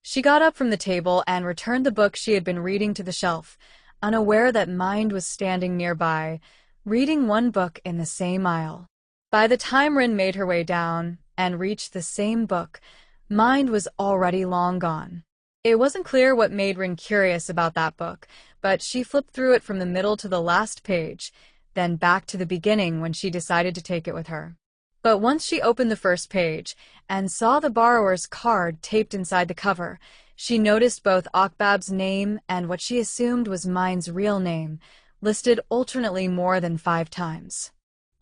She got up from the table and returned the book she had been reading to the shelf, unaware that Mind was standing nearby, reading one book in the same aisle. By the time Rin made her way down and reached the same book, Mind was already long gone. It wasn't clear what made Rin curious about that book, but she flipped through it from the middle to the last page, then back to the beginning when she decided to take it with her. But once she opened the first page and saw the borrower's card taped inside the cover, she noticed both Akbab's name and what she assumed was Mind's real name, listed alternately more than 5 times.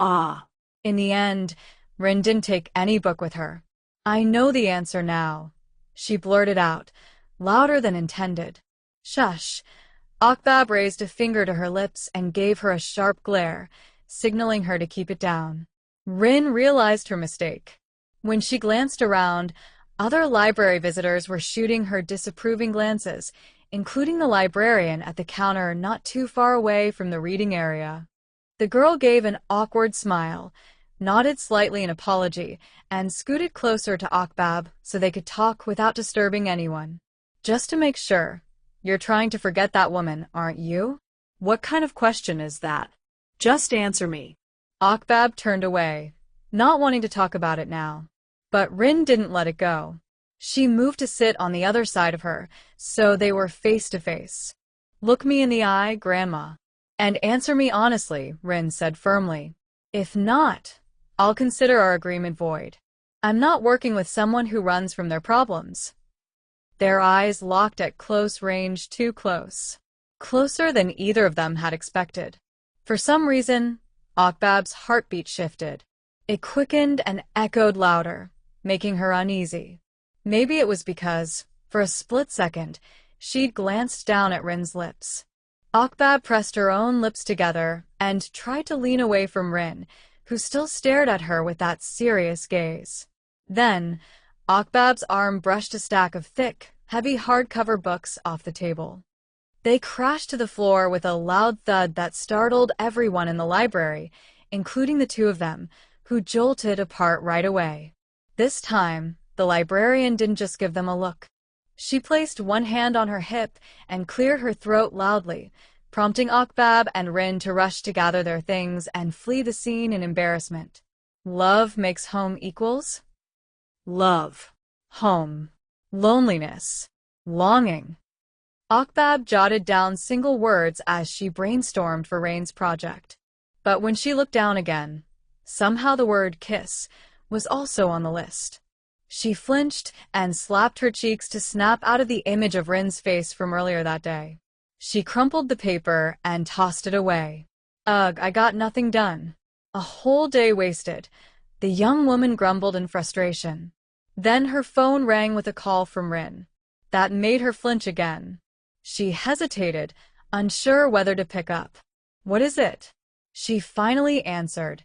Ah. In the end, Rin didn't take any book with her. "I know the answer now," she blurted out, louder than intended. "Shush." Akbab raised a finger to her lips and gave her a sharp glare, signaling her to keep it down. Rin realized her mistake. When she glanced around, other library visitors were shooting her disapproving glances, including the librarian at the counter not too far away from the reading area. The girl gave an awkward smile, nodded slightly in apology, and scooted closer to Akbab so they could talk without disturbing anyone. "Just to make sure, you're trying to forget that woman, aren't you?" What kind of question is that? Just answer me. Akbab turned away, not wanting to talk about it now. But Rin didn't let it go. She moved to sit on the other side of her, so they were face to face. "Look me in the eye, Grandma, and answer me honestly," Rin said firmly. "If not, I'll consider our agreement void. I'm not working with someone who runs from their problems." Their eyes locked at close range, too close. Closer than either of them had expected. For some reason, Akbab's heartbeat shifted. It quickened and echoed louder, making her uneasy. Maybe it was because, for a split second, she'd glanced down at Rin's lips. Akbab pressed her own lips together and tried to lean away from Rin, who still stared at her with that serious gaze. Then, Akbab's arm brushed a stack of thick, heavy hardcover books off the table. They crashed to the floor with a loud thud that startled everyone in the library, including the two of them, who jolted apart right away. This time, the librarian didn't just give them a look. She placed one hand on her hip and cleared her throat loudly, prompting Akbab and Rin to rush to gather their things and flee the scene in embarrassment. Love makes home equals? Love. Home. Loneliness. Longing. Akbab jotted down single words as she brainstormed for Rain's project. But when she looked down again, somehow the word kiss was also on the list. She flinched and slapped her cheeks to snap out of the image of Rin's face from earlier that day. She crumpled the paper and tossed it away. "Ugh, I got nothing done. A whole day wasted," the young woman grumbled in frustration. Then her phone rang with a call from Rin. That made her flinch again. She hesitated, unsure whether to pick up. "What is it?" She finally answered,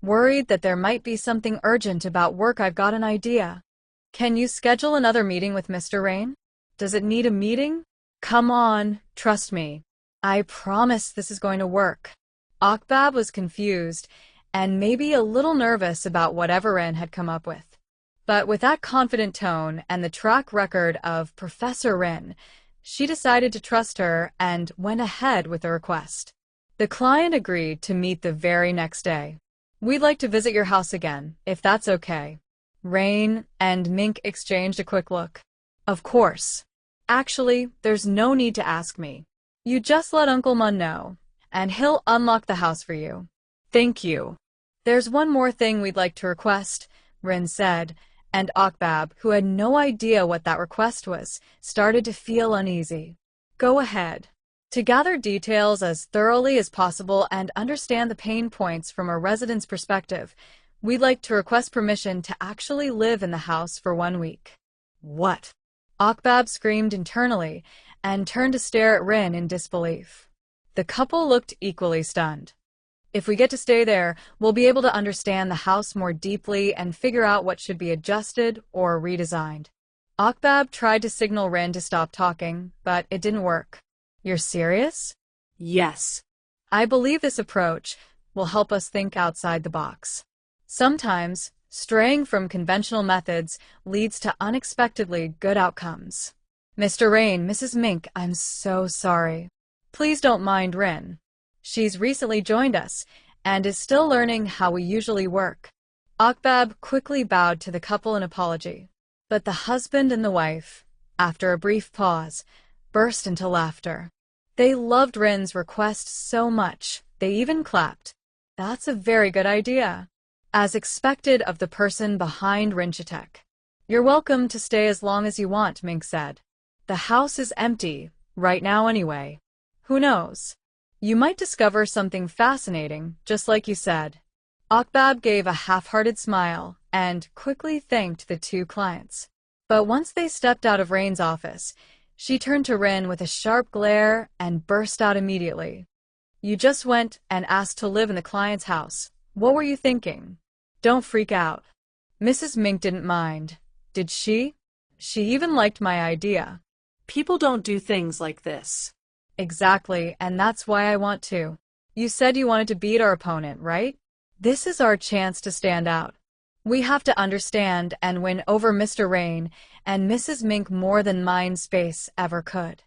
worried that there might be something urgent about work. "I've got an idea. Can you schedule another meeting with Mr. Rain?" "Does it need a meeting?" "Come on, trust me. I promise this is going to work." Akbab was confused and maybe a little nervous about whatever Rin had come up with. But with that confident tone and the track record of Professor Rin, she decided to trust her and went ahead with the request. The client agreed to meet the very next day. "We'd like to visit your house again, if that's okay." Rain and Mink exchanged a quick look. "Of course. Actually, there's no need to ask me. You just let Uncle Mun know, and he'll unlock the house for you." "Thank you." "There's one more thing we'd like to request," Rin said, and Akbab, who had no idea what that request was, started to feel uneasy. "Go ahead." To gather details as thoroughly as possible and understand the pain points from a resident's perspective, we'd like to request permission to actually live in the house for 1 week. "What?" Akbab screamed internally and turned to stare at Rin in disbelief. The couple looked equally stunned. "If we get to stay there, we'll be able to understand the house more deeply and figure out what should be adjusted or redesigned." Akbab tried to signal Rin to stop talking, but it didn't work. "You're serious?" "Yes." "I believe this approach will help us think outside the box. Sometimes, straying from conventional methods leads to unexpectedly good outcomes." Mr. Rain, Mrs. Mink, I'm so sorry. Please don't mind Rin. She's recently joined us and is still learning how we usually work. Akbab quickly bowed to the couple in apology. But the husband and the wife, after a brief pause, burst into laughter. They loved Rin's request so much, they even clapped. That's a very good idea. As expected of the person behind Rinchatek. You're welcome to stay as long as you want, Mink said. The house is empty, right now anyway. Who knows? You might discover something fascinating, just like you said. Akbab gave a half-hearted smile and quickly thanked the two clients. But once they stepped out of Rain's office, she turned to Rin with a sharp glare and burst out immediately. You just went and asked to live in the client's house. What were you thinking? Don't freak out. Mrs. Mink didn't mind. Did she? She even liked my idea. People don't do things like this. Exactly, and that's why I want to. You said you wanted to beat our opponent, right? This is our chance to stand out. We have to understand and win over Mr. Rain and Mrs. Mink more than Mindspace ever could.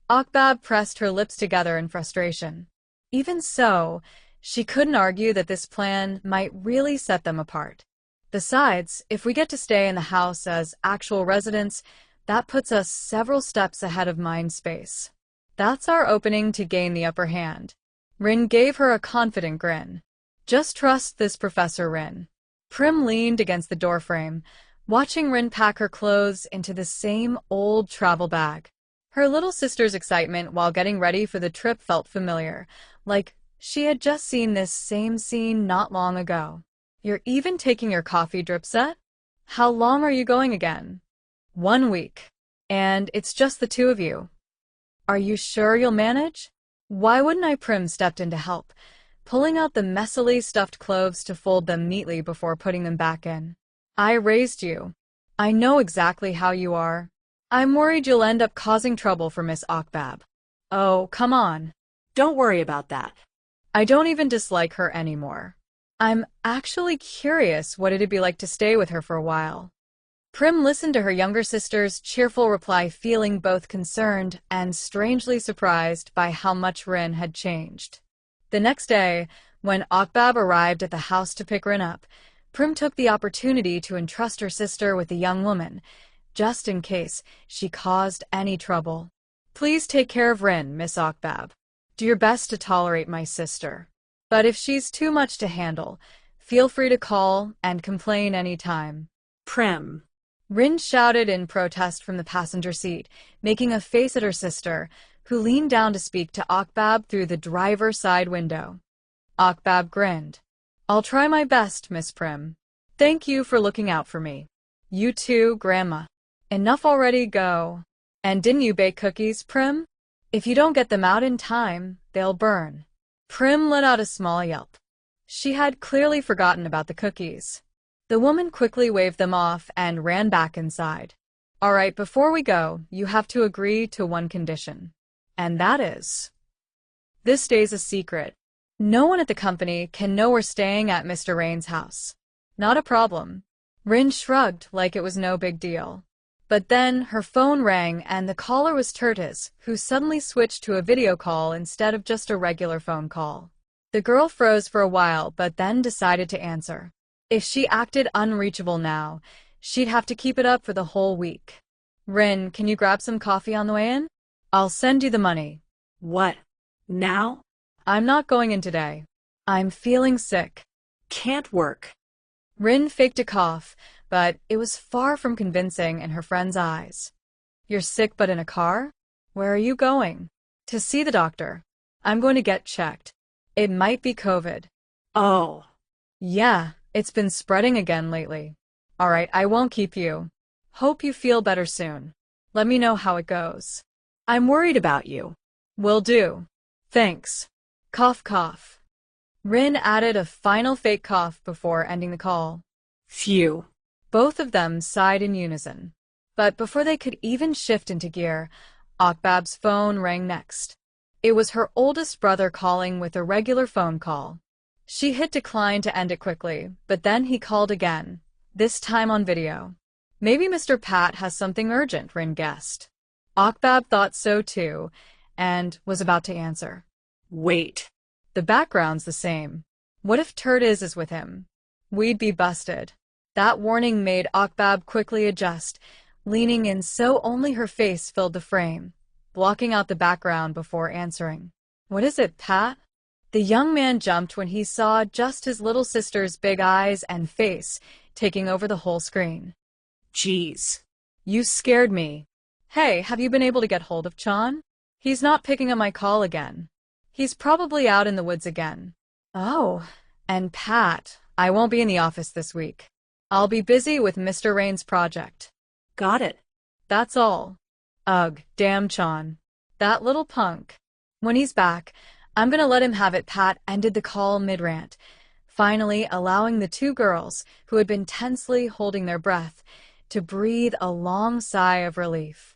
Akbab pressed her lips together in frustration. Even so, she couldn't argue that this plan might really set them apart. Besides, if we get to stay in the house as actual residents, that puts us several steps ahead of Mindspace. That's our opening to gain the upper hand. Rin gave her a confident grin. Just trust this Professor Rin. Prim leaned against the doorframe, watching Rin pack her clothes into the same old travel bag. Her little sister's excitement while getting ready for the trip felt familiar, like she had just seen this same scene not long ago. You're even taking your coffee drip set? How long are you going again? 1 week. And it's just the two of you. Are you sure you'll manage? Why wouldn't I? Prim stepped in to help, pulling out the messily stuffed clothes to fold them neatly before putting them back in. I raised you. I know exactly how you are. I'm worried you'll end up causing trouble for Miss Akbab. Oh, come on. Don't worry about that. I don't even dislike her anymore. I'm actually curious what it'd be like to stay with her for a while. Prim listened to her younger sister's cheerful reply, feeling both concerned and strangely surprised by how much Rin had changed. The next day, when Akbab arrived at the house to pick Rin up, Prim took the opportunity to entrust her sister with the young woman, just in case she caused any trouble. Please take care of Rin, Miss Akbab. Do your best to tolerate my sister. But if she's too much to handle, feel free to call and complain any time. Prim. Rin shouted in protest from the passenger seat, making a face at her sister, who leaned down to speak to Akbab through the driver's side window. Akbab grinned. I'll try my best, Miss Prim. Thank you for looking out for me. You too, Grandma. Enough already, go. And didn't you bake cookies, Prim? If you don't get them out in time, they'll burn. Prim let out a small yelp. She had clearly forgotten about the cookies. The woman quickly waved them off and ran back inside. All right, before we go, you have to agree to one condition. And that is, this stays a secret. No one at the company can know we're staying at Mr. Rain's house. Not a problem. Rin shrugged like it was no big deal. But then her phone rang and the caller was Tertiz, who suddenly switched to a video call instead of just a regular phone call. The girl froze for a while but then decided to answer. If she acted unreachable now, she'd have to keep it up for the whole week. Rin, can you grab some coffee on the way in? I'll send you the money. What? Now? I'm not going in today. I'm feeling sick. Can't work. Rin faked a cough, but it was far from convincing in her friend's eyes. You're sick but in a car? Where are you going? To see the doctor. I'm going to get checked. It might be COVID. Oh. Yeah, it's been spreading again lately. All right, I won't keep you. Hope you feel better soon. Let me know how it goes. I'm worried about you. Will do. Thanks. Cough, cough. Rin added a final fake cough before ending the call. Phew. Both of them sighed in unison. But before they could even shift into gear, Akbab's phone rang next. It was her oldest brother calling with a regular phone call. She hit decline to end it quickly, but then he called again, this time on video. Maybe Mr. Pat has something urgent, Rin guessed. Akbab thought so too, and was about to answer. Wait. The background's the same. What if Turdiz is with him? We'd be busted. That warning made Akbab quickly adjust, leaning in so only her face filled the frame, blocking out the background before answering. What is it, Pat? The young man jumped when he saw just his little sister's big eyes and face taking over the whole screen. Jeez. You scared me. Hey, have you been able to get hold of Chan? He's not picking up my call again. He's probably out in the woods again. Oh, and Pat, I won't be in the office this week. I'll be busy with Mr. Rain's project. Got it. That's all. Ugh, damn Chan. That little punk. When he's back, I'm gonna let him have it. Pat ended the call mid-rant, finally allowing the two girls, who had been tensely holding their breath, to breathe a long sigh of relief.